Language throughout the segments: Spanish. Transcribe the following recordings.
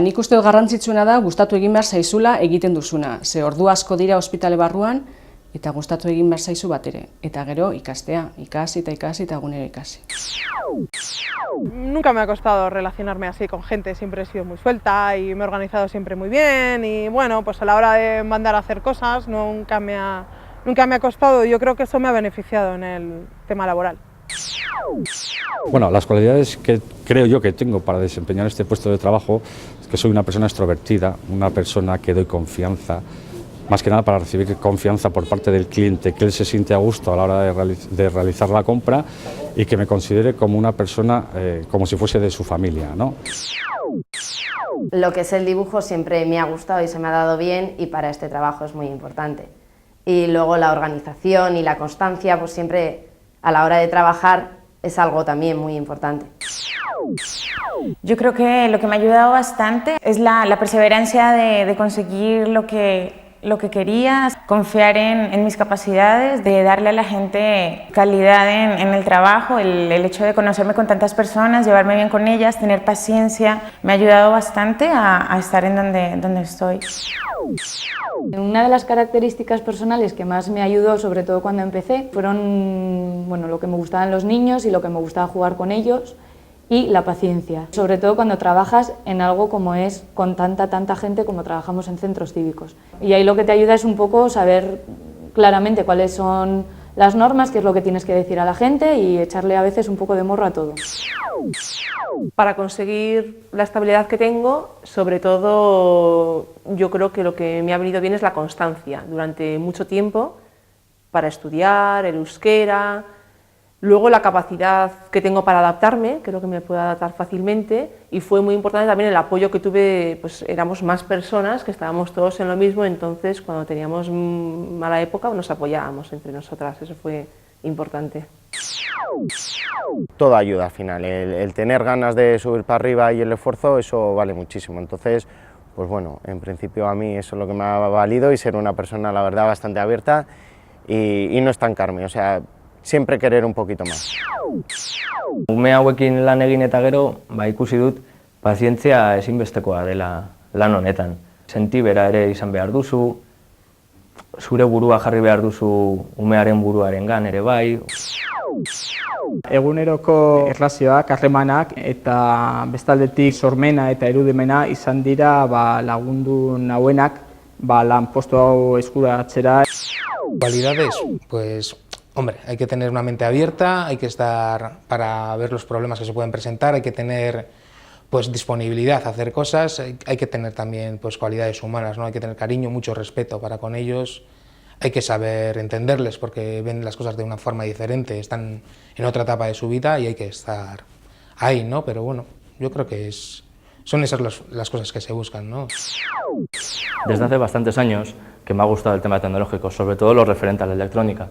Nik uste dut garrantzitsuna da gustatu egin behar zaizula egiten duzuna. Ze ordu asko dira ospitale barruan eta gustatu egin behar zaizu bat ere. Eta gero ikastea, ikasi eta egunero ikasi. Nunca me ha costado relacionarme así con gente, siempre he sido muy suelta y me he organizado siempre muy bien y bueno, pues a la hora de mandar a hacer cosas nunca me ha costado y yo creo que eso me ha beneficiado en el tema laboral. Bueno, las cualidades que creo yo que tengo para desempeñar este puesto de trabajo es que soy una persona extrovertida, una persona que doy confianza, más que nada para recibir confianza por parte del cliente, que él se siente a gusto a la hora de realizar la compra y que me considere como una persona como si fuese de su familia, ¿no? Lo que es el dibujo siempre me ha gustado y se me ha dado bien y para este trabajo es muy importante. Y luego la organización y la constancia, pues siempre a la hora de trabajar es algo también muy importante. Yo creo que lo que me ha ayudado bastante es la perseverancia de conseguir lo que quería, confiar en mis capacidades, de darle a la gente calidad en el trabajo, el hecho de conocerme con tantas personas, llevarme bien con ellas, tener paciencia, me ha ayudado bastante a estar en donde estoy. Una de las características personales que más me ayudó, sobre todo cuando empecé, fueron lo que me gustaban los niños y lo que me gustaba jugar con ellos y la paciencia, sobre todo cuando trabajas en algo como es con tanta gente como trabajamos en centros cívicos. Y ahí lo que te ayuda es un poco saber claramente cuáles son las normas, qué es lo que tienes que decir a la gente y echarle a veces un poco de morro a todo. Para conseguir la estabilidad que tengo, sobre todo yo creo que lo que me ha venido bien es la constancia durante mucho tiempo para estudiar el euskera, luego la capacidad que tengo para adaptarme, creo que me puedo adaptar fácilmente y fue muy importante también el apoyo que tuve, pues éramos más personas que estábamos todos en lo mismo, entonces cuando teníamos mala época nos apoyábamos entre nosotras, eso fue importante. Todo ayuda al final, el tener ganas de subir para arriba y el esfuerzo, eso vale muchísimo. Entonces, pues bueno, en principio a mí eso es lo que me ha valido y ser una persona, la verdad, bastante abierta y no estancarme, o sea, siempre querer un poquito más. Ume hauekin lan egin eta gero, ikusi dut, pazientzia ezinbestekoa dela lan honetan. Sentibera ere izan behar duzu, zure burua jarri behar duzu umearen buruarengan ere bai. Eguneroko erlazioak, harremanak eta bestaldetik sormena eta irudimena izan dira lagundu nauenak lanpostu hau eskuratzera. Cualidades, pues hombre, hay que tener una mente abierta, hay que estar para ver los problemas que se pueden presentar, hay que tener pues disponibilidad a hacer cosas, hay que tener también pues cualidades humanas, ¿no? Hay que tener cariño, mucho respeto para con ellos. Hay que saber entenderles porque ven las cosas de una forma diferente, están en otra etapa de su vida y hay que estar ahí, ¿no? Pero bueno, yo creo que son esas las cosas que se buscan, ¿no? Desde hace bastantes años que me ha gustado el tema tecnológico, sobre todo lo referente a la electrónica.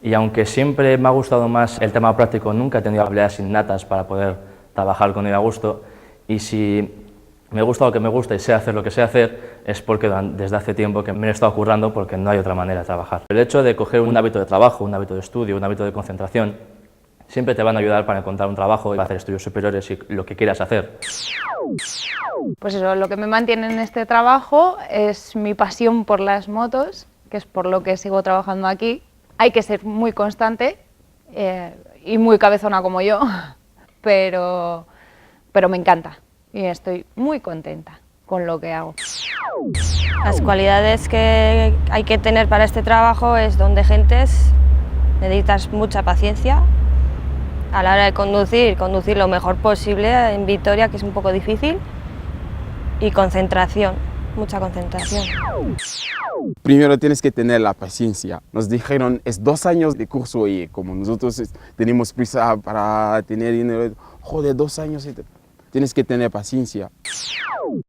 Y aunque siempre me ha gustado más el tema práctico, nunca he tenido habilidades innatas para poder trabajar con ello a gusto. Y si me gusta lo que me gusta y sé hacer lo que sé hacer, es porque desde hace tiempo que me lo he estado currando porque no hay otra manera de trabajar. El hecho de coger un hábito de trabajo, un hábito de estudio, un hábito de concentración, siempre te van a ayudar para encontrar un trabajo y para hacer estudios superiores y lo que quieras hacer. Pues eso, lo que me mantiene en este trabajo es mi pasión por las motos, que es por lo que sigo trabajando aquí. Hay que ser muy constante y muy cabezona como yo, pero me encanta y estoy muy contenta con lo que hago. Las cualidades que hay que tener para este trabajo es don de gentes, necesitas mucha paciencia a la hora de conducir lo mejor posible en Vitoria, que es un poco difícil, y concentración, mucha concentración. Primero tienes que tener la paciencia. Nos dijeron, es 2 años de curso y como nosotros tenemos prisa para tener dinero, joder, 2 años, tienes que tener paciencia.